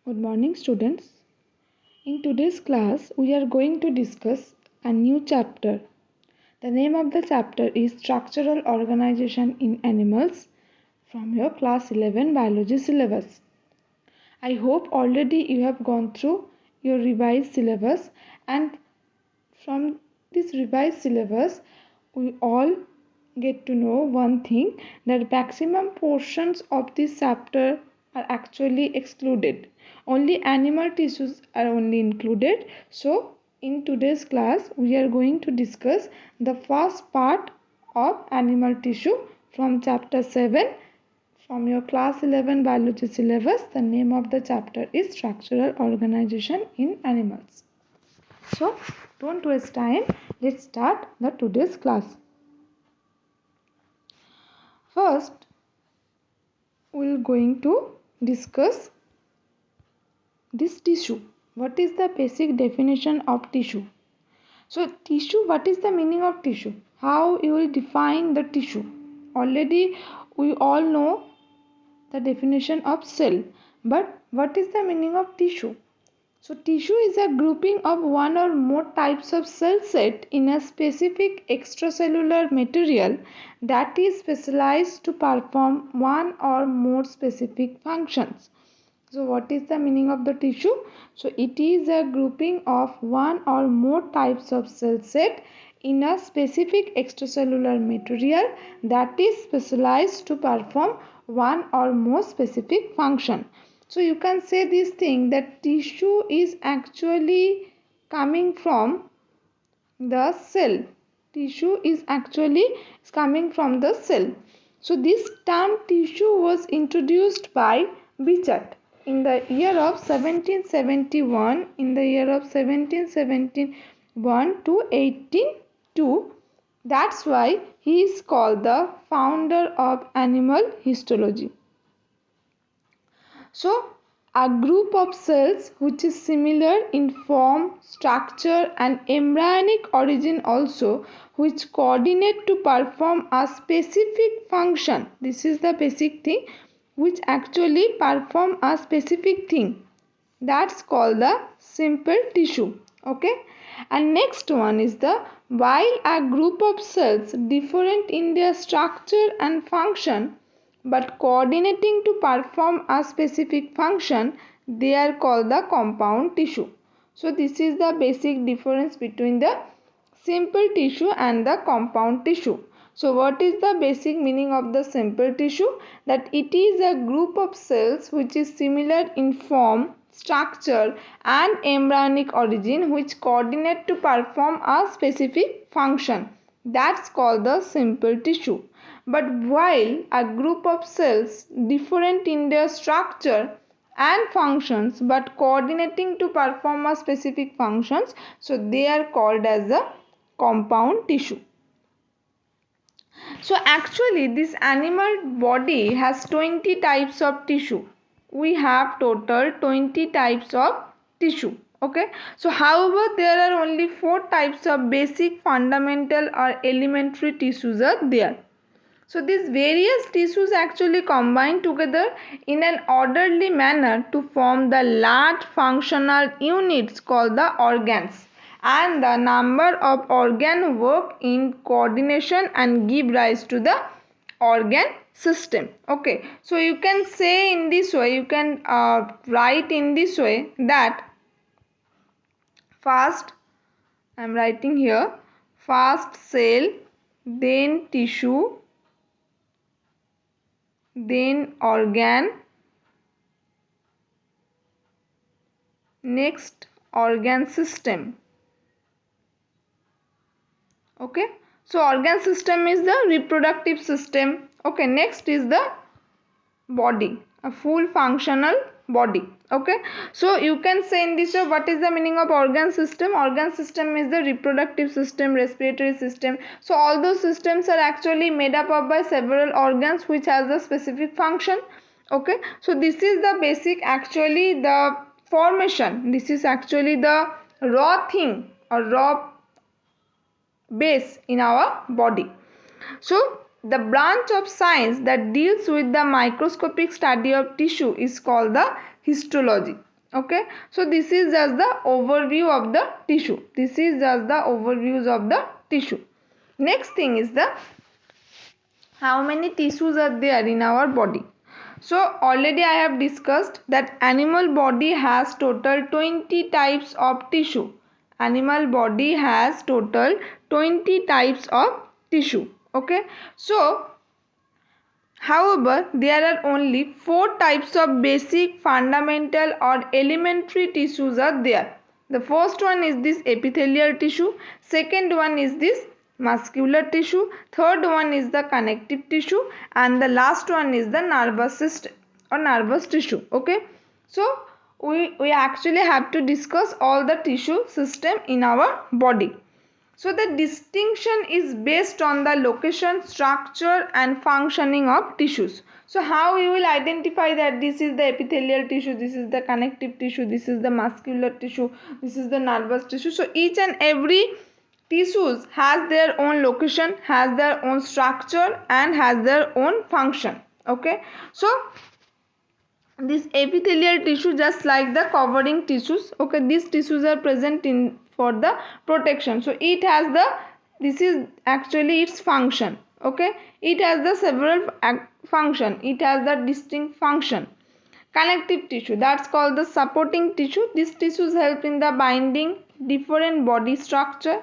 Good morning, students. In today's class, we are going to discuss a new chapter. The name of the chapter is Structural Organization in Animals from your class 11 biology syllabus. I hope already you have gone through your revised syllabus, and from this revised syllabus, we all get to know one thing, that maximum portions of this chapter are actually excluded. Only animal tissues are only included. So in today's class we are going to discuss the first part of animal tissue from chapter 7 from your class 11 biology syllabus. The name of the chapter is Structural Organization in Animals. So don't waste time, let's start the today's class. First, we're going to discuss this tissue. What is the basic definition of tissue? So tissue, what is the meaning of tissue? How you will define the tissue? Already we all know the definition of cell, but what is the meaning of tissue? So tissue is a grouping of one or more types of cell set in a specific extracellular material that is specialized to perform one or more specific functions. So what is the meaning of the tissue? So it is a grouping of one or more types of cell set in a specific extracellular material that is specialized to perform one or more specific function. So you can say this thing, that tissue is actually coming from the cell. Tissue is actually coming from the cell. So this term tissue was introduced by Bichat in the year of 1771, in the year of 1771 to 1802. That's why he is called the founder of animal histology. So a group of cells which is similar in form, structure and embryonic origin also, which coordinate to perform a specific function. This is the basic thing, which actually perform a specific thing. That's called the simple tissue. Okay. And next one is the, while a group of cells different in their structure and function but coordinating to perform a specific function, they are called the compound tissue. So this is the basic difference between the simple tissue and the compound tissue. So what is the basic meaning of the simple tissue? That it is a group of cells which is similar in form, structure and embryonic origin, which coordinate to perform a specific function. That's called the simple tissue. But while a group of cells different in their structure and functions but coordinating to perform a specific functions, so they are called as the compound tissue. So actually this animal body has 20 types of tissue. We have total 20 types of tissue. Okay. So however there are only 4 types of basic, fundamental or elementary tissues are there. So these various tissues actually combine together in an orderly manner to form the large functional units called the organs, and the number of organ work in coordination and give rise to the organ system. Okay, so you can say in this way, you can write in this way, that first I am writing here, first cell, then tissue, then organ, next organ system. Okay, so organ system is the reproductive system. Okay, next is the body, a full functional body. Okay, so you can say in this way, what is the meaning of organ system? Organ system is the reproductive system, respiratory system. So all those systems are actually made up of by several organs which has a specific function. Okay, so this is the basic, actually the formation, this is actually the raw thing or raw base in our body. So the branch of science that deals with the microscopic study of tissue is called the histology. Okay, so this is just the overview of the tissue. This is just the overviews of the tissue. Next thing is the how many tissues are there in our body. So already I have discussed that animal body has total 20 types of tissue. Animal body has total 20 types of tissue. Okay, so however, there are only 4 types of basic, fundamental or elementary tissues are there. The first one is this epithelial tissue, second one is this muscular tissue, third one is the connective tissue, and the last one is the nervous system or nervous tissue. Okay, so we actually have to discuss all the tissue system in our body. So the distinction is based on the location, structure and functioning of tissues. So how you will identify that this is the epithelial tissue, this is the connective tissue, this is the muscular tissue, this is the nervous tissue. So each and every tissues has their own location, has their own structure and has their own function. Okay, so this epithelial tissue just like the covering tissues. Okay, these tissues are present in for the protection. So it has the, this is actually its function. Okay, it has the several function, it has the distinct function. Connective tissue, that's called the supporting tissue. These tissues help in the binding different body structure.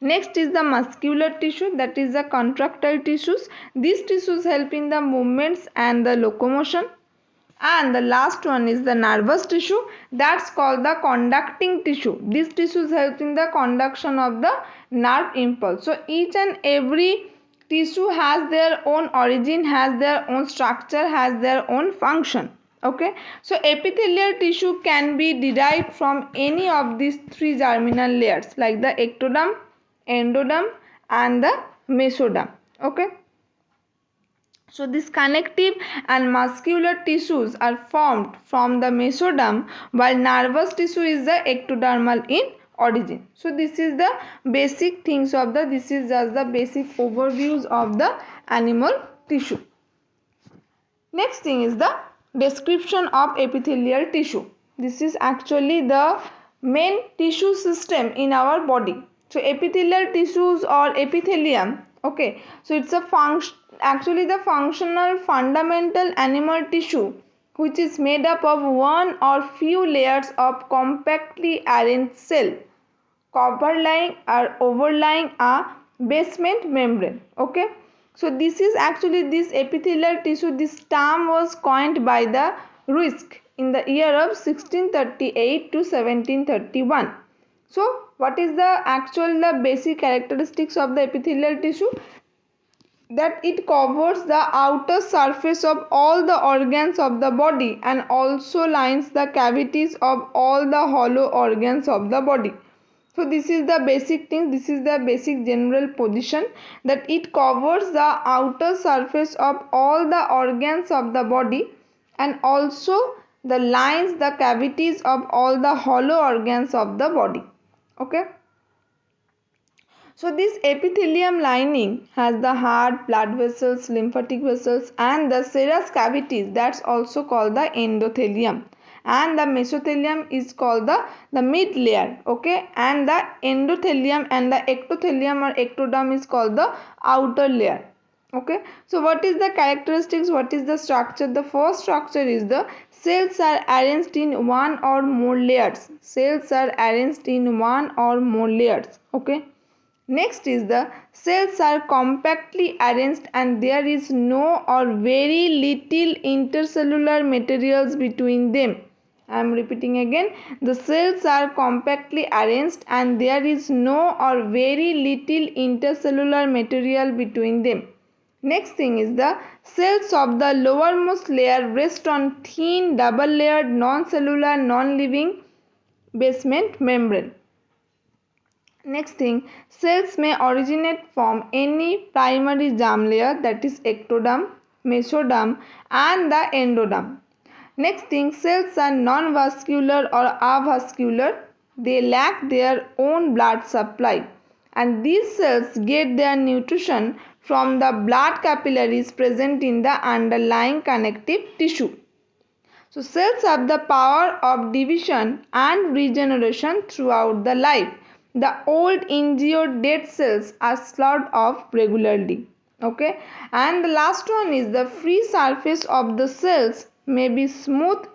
Next is the muscular tissue, that is the contractile tissues. These tissues help in the movements and the locomotion. And the last one is the nervous tissue, that's called the conducting tissue. These tissues help in the conduction of the nerve impulse. So each and every tissue has their own origin, has their own structure, has their own function. Okay, so epithelial tissue can be derived from any of these 3 germinal layers like the ectoderm, endoderm and the mesoderm. Okay, so these connective and muscular tissues are formed from the mesoderm, while nervous tissue is the ectodermal in origin. So this is the basic things of the, this is just the basic overviews of the animal tissue. Next thing is the description of epithelial tissue. This is actually the main tissue system in our body. So epithelial tissues or epithelium, okay, so it's a function, actually the functional fundamental animal tissue which is made up of one or few layers of compactly arranged cell coverlying or overlying a basement membrane. Okay, so this is actually this epithelial tissue, this term was coined by the Ruisk in the year of 1638 to 1731. So what is the actual the basic characteristics of the epithelial tissue? That it covers the outer surface of all the organs of the body and also lines the cavities of all the hollow organs of the body. So this is the basic thing, this is the basic general position, that it covers the outer surface of all the organs of the body and also the lines the cavities of all the hollow organs of the body. Okay, so this epithelium lining has the heart, blood vessels, lymphatic vessels and the serous cavities, that's also called the endothelium. And the mesothelium is called the mid layer. Okay, and the endothelium and the ectothelium or ectoderm is called the outer layer. Okay, so what is the characteristics, what is the structure? The first structure is the cells are arranged in one or more layers. Cells are arranged in one or more layers. Okay, next is the cells are compactly arranged and there is no or very little intercellular materials between them. I am repeating again, the cells are compactly arranged and there is no or very little intercellular material between them. Next thing is the cells of the lowermost layer rest on thin double layered non-cellular non-living basement membrane. Next thing, cells may originate from any primary germ layer, that is ectoderm, mesoderm and the endoderm. Next thing, cells are non-vascular or avascular. They lack their own blood supply and these cells get their nutrition from the blood capillaries present in the underlying connective tissue. So cells have the power of division and regeneration throughout the life. The old, injured, dead cells are slaughtered off regularly. Okay, and the last one is the free surface of the cells may be smooth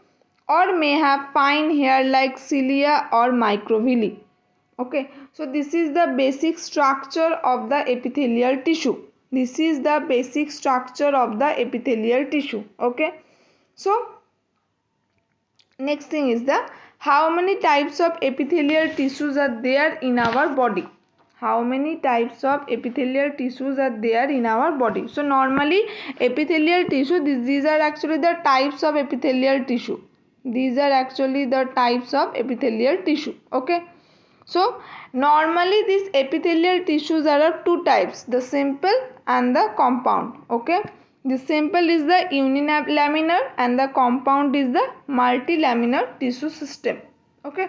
or may have fine hair like cilia or microvilli. Okay, so this is the basic structure of the epithelial tissue. This is the basic structure of the epithelial tissue. Okay, so next thing is the how many types of epithelial tissues are there in our body. How many types of epithelial tissues are there in our body? So normally epithelial tissue, these are actually the types of epithelial tissue. These are actually the types of epithelial tissue. Okay, so normally these epithelial tissues are of two types, the simple and the compound. Okay, the simple is the unilaminar and the compound is the multilaminar tissue system. Okay,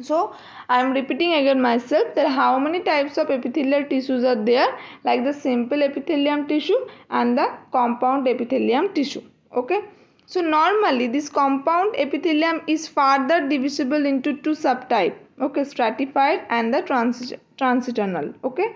so I am repeating again myself that how many types of epithelial tissues are there, like the simple epithelium tissue and the compound epithelium tissue. Okay, so normally this compound epithelium is further divisible into two subtypes. Okay, stratified and the transiternal. Okay,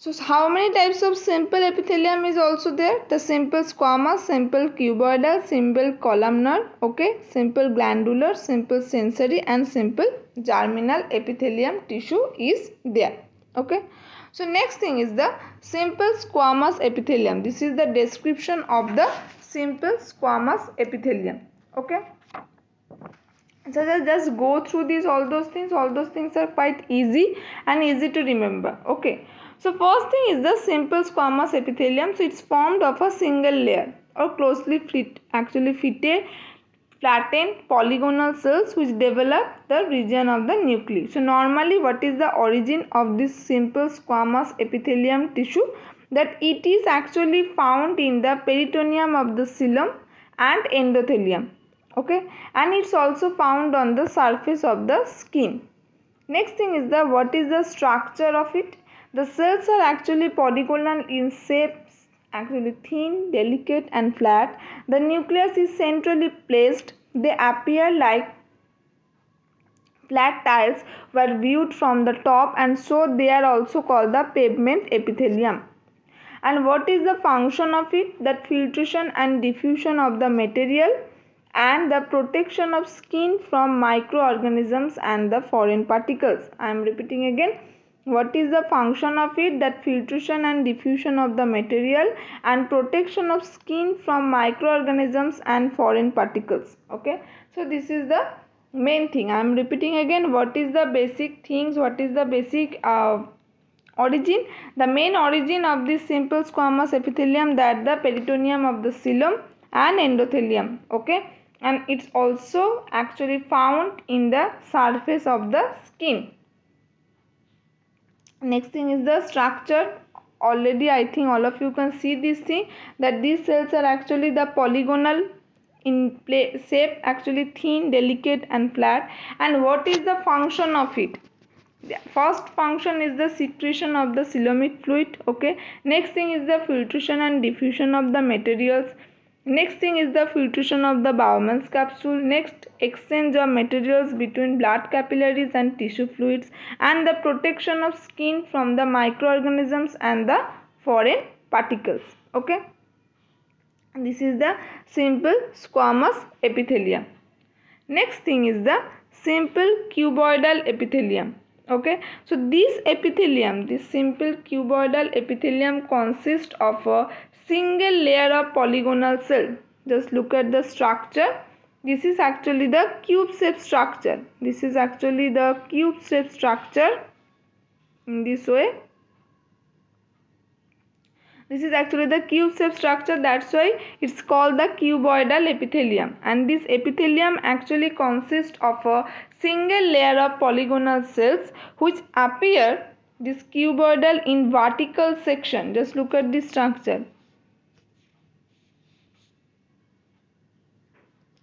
so how many types of simple epithelium is also there? The simple squamous, simple cuboidal, simple columnar, okay, simple glandular, simple sensory and simple germinal epithelium tissue is there. Okay. So next thing is the simple squamous epithelium. This is the description of the simple squamous epithelium. Okay. So just go through these all those things are quite easy and easy to remember. Okay, so first thing is the simple squamous epithelium. So it's formed of a single layer or closely fitted flattened polygonal cells which develop the region of the nuclei. So normally what is the origin of this simple squamous epithelium tissue? That it is actually found in the peritoneum of the xylem and endothelium. Okay, and it's also found on the surface of the skin. Next thing is the what is the structure of it? The cells are actually polygonal in shape, actually thin, delicate and flat. The nucleus is centrally placed. They appear like flat tiles were viewed from the top, and so they are also called the pavement epithelium. And what is the function of it? That filtration and diffusion of the material and the protection of skin from microorganisms and the foreign particles. I am repeating again. What is the function of it? That filtration and diffusion of the material and protection of skin from microorganisms and foreign particles. Okay, so this is the main thing. I am repeating again. What is the basic things? What is the basic origin? The main origin of this simple squamous epithelium, that the peritoneum of the xylem and endothelium. Okay, and it's also actually found in the surface of the skin. Next thing is the structure. Already I think all of you can see this thing, that these cells are actually the polygonal in shape, actually thin, delicate and flat. And what is the function of it? The first function is the secretion of the coelomic fluid. Okay, next thing is the filtration and diffusion of the materials. Next thing is the filtration of the Bowman's capsule. Next, exchange of materials between blood capillaries and tissue fluids, and the protection of skin from the microorganisms and the foreign particles. Okay, this is the simple squamous epithelium. Next thing is the simple cuboidal epithelium. Okay, so this epithelium, this simple cuboidal epithelium consists of a single layer of polygonal cell. Just look at the structure. This is actually the cube shaped structure. This is actually the cube shaped structure in this way. This is actually the cube shaped structure, that's why it's called the cuboidal epithelium. And this epithelium actually consists of a single layer of polygonal cells which appear this cuboidal in vertical section. Just look at this structure.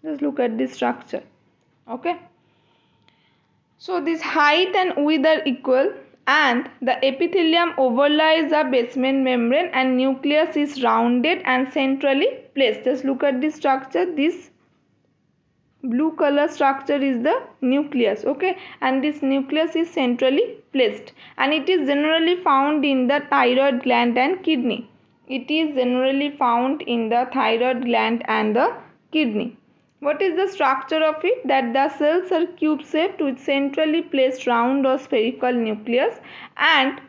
Just look at this structure. Okay. So this height and width are equal, and the epithelium overlies the basement membrane and nucleus is rounded and centrally placed. Just look at this structure. This blue color structure is the nucleus, okay, and this nucleus is centrally placed, and it is generally found in the thyroid gland and kidney. It is generally found in the thyroid gland and the kidney. What is the structure of it? That the cells are cube shaped with centrally placed round or spherical nucleus. And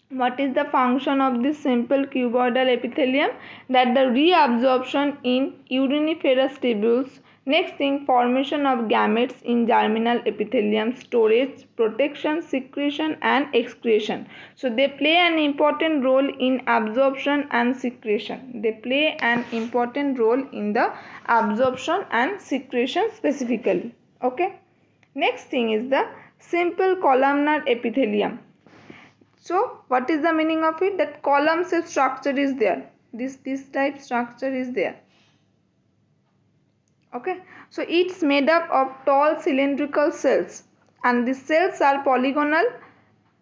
what is the function of this simple cuboidal epithelium? That the reabsorption in uriniferous tubules. Next thing, formation of gametes in germinal epithelium, storage, protection, secretion and excretion. So they play an important role in absorption and secretion. They play an important role in the absorption and secretion specifically. Okay. Next thing is the simple columnar epithelium. So what is the meaning of it? That column shape structure is there. This type structure is there. Okay. So it's made up of tall cylindrical cells, and the cells are polygonal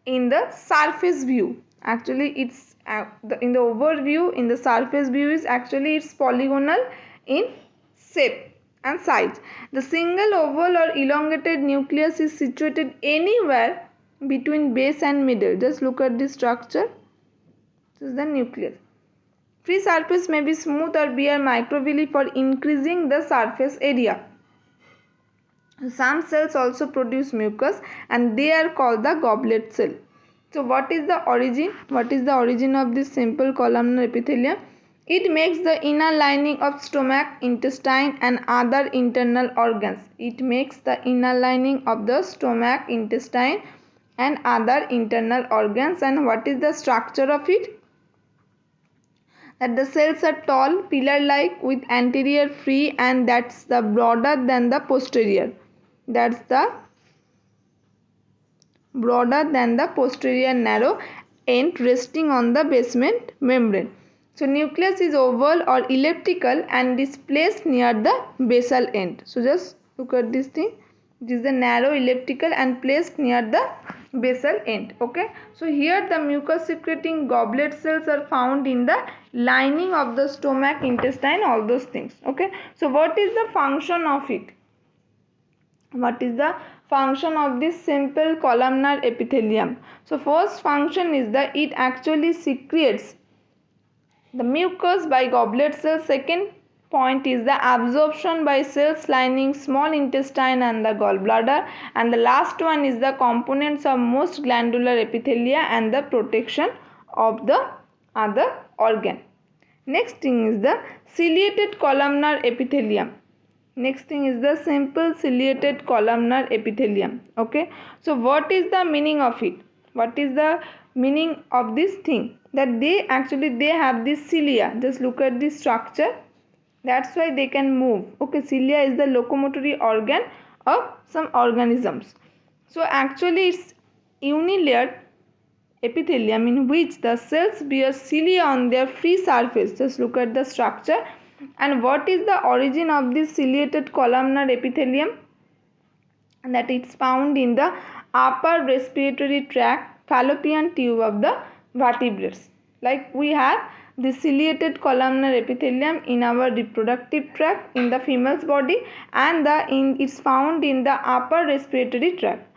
in the surface view. Actually it's in the overview, in the surface view is actually it's polygonal in shape and size. The single oval or elongated nucleus is situated anywhere between base and middle. Just look at this structure. This is the nucleus. Free surface may be smooth or bear microvilli for increasing the surface area. Some cells also produce mucus and they are called the goblet cell. So what is the origin? What is the origin of this simple columnar epithelium? It makes the inner lining of stomach, intestine and other internal organs. It makes the inner lining of the stomach, intestine and other internal organs. And what is the structure of it? That the cells are tall, pillar-like with anterior free and that's the broader than the posterior. That's the broader than the posterior narrow end resting on the basement membrane. So nucleus is oval or elliptical and is placed near the basal end. So just look at this thing. This is the narrow elliptical and placed near the basal end. Okay. So here the mucus secreting goblet cells are found in the lining of the stomach, intestine, all those things. Okay. So what is the function of it? What is the function of this simple columnar epithelium? So first function is that it actually secretes the mucus by goblet cells. Second point is the absorption by cells lining small intestine and the gallbladder, and the last one is the components of most glandular epithelia and the protection of the other organ. Next thing is the ciliated columnar epithelium. Next thing is the simple ciliated columnar epithelium. Okay. So what is the meaning of it? What is the meaning of this thing? That they have this cilia. Just look at this structure. That's why they can move. Okay. Cilia is the locomotory organ of some organisms. So actually it's unilayered epithelium in which the cells bear cilia on their free surface. Just look at the structure. And what is the origin of this ciliated columnar epithelium? That it's found in the upper respiratory tract, fallopian tube of the vertebrates. Like we have the ciliated columnar epithelium in our reproductive tract in the female's body, and it's found in the upper respiratory tract.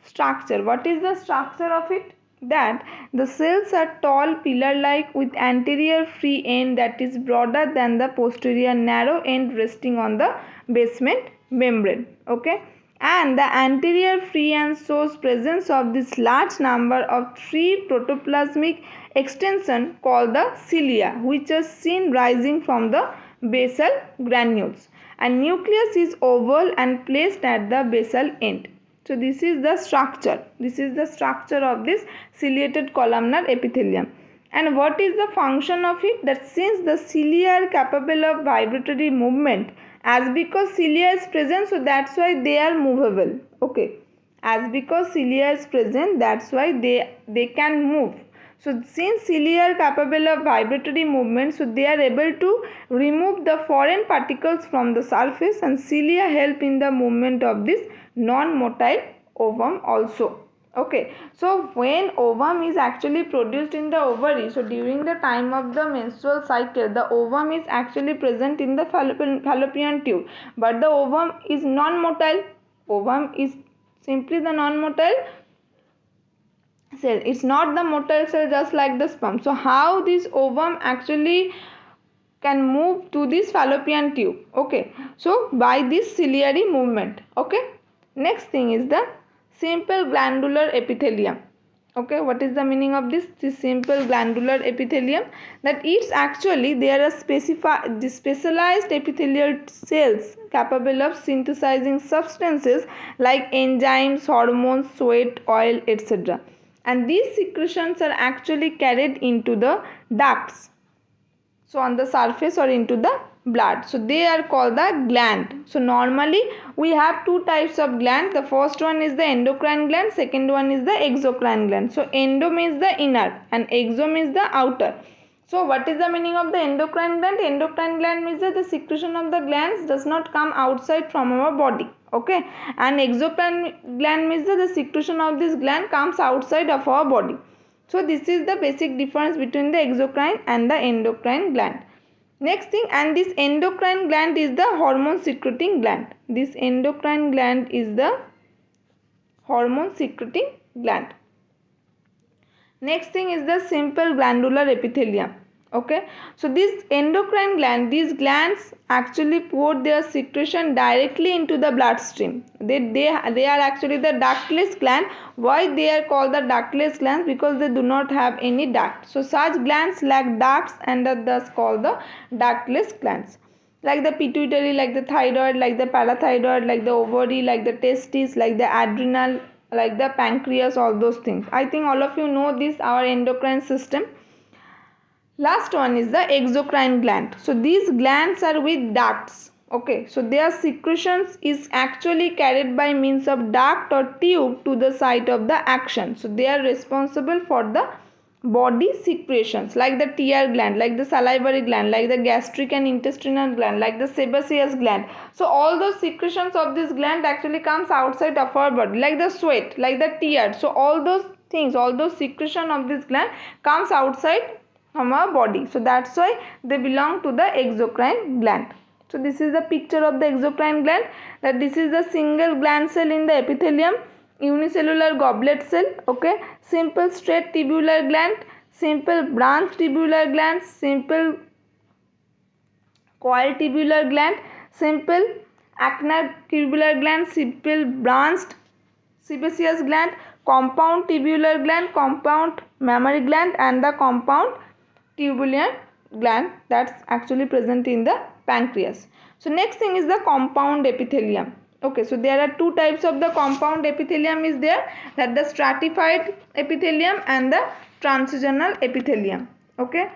Structure. What is the structure of it? That the cells are tall, pillar-like with anterior free end that is broader than the posterior narrow end resting on the basement membrane. Okay. And the anterior free end shows presence of this large number of three protoplasmic extension called the cilia, which are seen rising from the basal granules. And nucleus is oval and placed at the basal end. So this is the structure. This is the structure of this ciliated columnar epithelium. And what is the function of it? That since the cilia are capable of vibratory movement, as because cilia is present, so that's why they are movable. Okay. As because cilia is present, that's why they can move. So since cilia are capable of vibratory movement, so they are able to remove the foreign particles from the surface, and cilia help in the movement of this non-motile ovum also. Okay, so when ovum is actually produced in the ovary, so during the time of the menstrual cycle, the ovum is actually present in the fallopian tube, but the ovum is non-motile. Ovum is simply the non-motile cell. It's not the motile cell, just like the sperm. So how this ovum actually can move to this fallopian tube? Okay, so by this ciliary movement. Okay, next thing is the simple glandular epithelium. Okay, what is the meaning of this simple glandular epithelium? That it's actually there are specialized epithelial cells capable of synthesizing substances like enzymes, hormones, sweat, oil, etc., and these secretions are actually carried into the ducts, so on the surface or into the blood. So they are called the gland. So normally we have two types of gland. The first one is the endocrine gland, second one is the exocrine gland. So endo means the inner and exo means the outer. So what is the meaning of the endocrine gland? Endocrine gland means that the secretion of the glands does not come outside from our body. Okay, and exocrine gland means that the secretion of this gland comes outside of our body. So this is the basic difference between the exocrine and the endocrine gland. Next thing, and this endocrine gland is the hormone secreting gland. This endocrine gland is the hormone secreting gland. Next thing is the simple glandular epithelium. Okay, so this endocrine gland, these glands actually pour their secretion directly into the bloodstream. They are actually the ductless gland. Why they are called the ductless glands? Because they do not have any duct. So such glands lack ducts and are thus called the ductless glands. Like the pituitary, like the thyroid, like the parathyroid, like the ovary, like the testes, like the adrenal, like the pancreas, all those things. I think all of you know this, our endocrine system. Last one is the exocrine gland. So these glands are with ducts. Okay, so their secretions is actually carried by means of duct or tube to the site of the action. So they are responsible for the body secretions, like the tear gland, like the salivary gland, like the gastric and intestinal gland, like the sebaceous gland. So all those secretions of this gland actually comes outside of our body, like the sweat, like the tear. So all those things, all those secretion of this gland comes outside from our body. So that's why they belong to the exocrine gland. So this is the picture of the exocrine gland, that this is the single gland cell in the epithelium, unicellular goblet cell. Okay, simple straight tubular gland, simple branch tubular gland, simple coil tubular gland, simple acnar tubular gland, simple branched sebaceous gland, compound tubular gland, compound mammary gland, and the compound tubular gland that's actually present in the pancreas. So next thing is the compound epithelium. Okay, so there are two types of the compound epithelium is there, that the stratified epithelium and the transitional epithelium. Okay,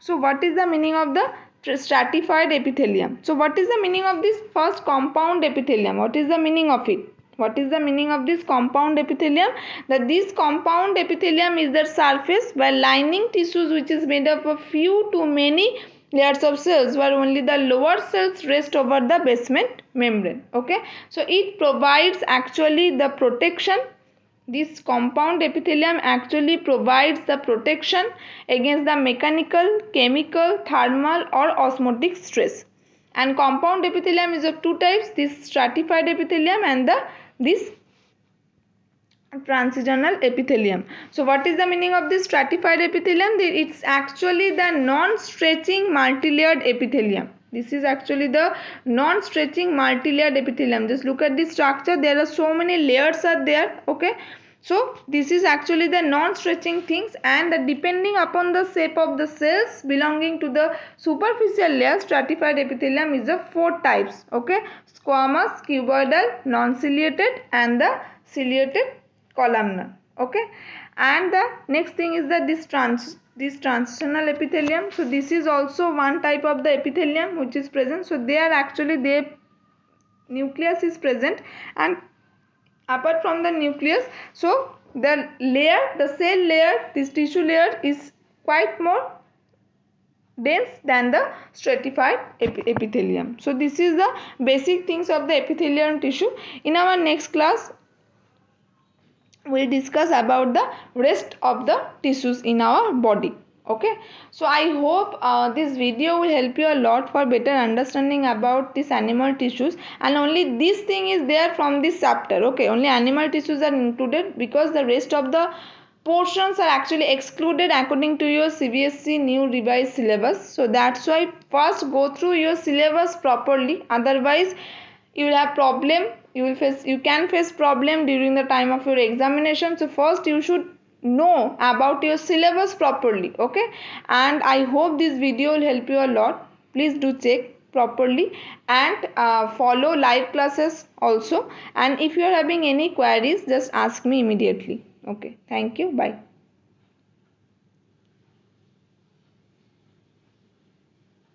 so what is the meaning of the stratified epithelium? So what is the meaning of this first compound epithelium? What is the meaning of it? What is the meaning of this compound epithelium? That this compound epithelium is the surface where lining tissues which is made up of few to many layers of cells, where only the lower cells rest over the basement membrane. Okay, so it provides actually the protection. This compound epithelium actually provides the protection against the mechanical, chemical, thermal or osmotic stress. And compound epithelium is of two types, this stratified epithelium and this transitional epithelium. So what is the meaning of this stratified epithelium? It's actually the non-stretching multilayered epithelium. This is actually the non-stretching multilayered epithelium. Just look at the structure. There are so many layers are there. Okay. So this is actually the non-stretching things, and depending upon the shape of the cells belonging to the superficial layer, stratified epithelium is of four types. Okay. Squamous, cuboidal, non-ciliated and the ciliated columnar. Okay, and the next thing is that this transitional epithelium. So this is also one type of the epithelium which is present. So they are actually, their nucleus is present, and apart from the nucleus, so the layer, the cell layer, this tissue layer is quite more dense than the stratified epithelium. So this is the basic things of the epithelium tissue. In our next class we'll discuss about the rest of the tissues in our body. Okay, so I hope this video will help you a lot for better understanding about this animal tissues, and only this thing is there from this chapter. Okay, only animal tissues are included because the rest of the portions are actually excluded according to your CBSE new revised syllabus. So that's why first go through your syllabus properly, otherwise you will have problem, you can face problem during the time of your examination. So first you should know about your syllabus properly. Okay, and I hope this video will help you a lot. Please do check properly and follow live classes also, and if you are having any queries just ask me immediately. Okay, thank you, bye.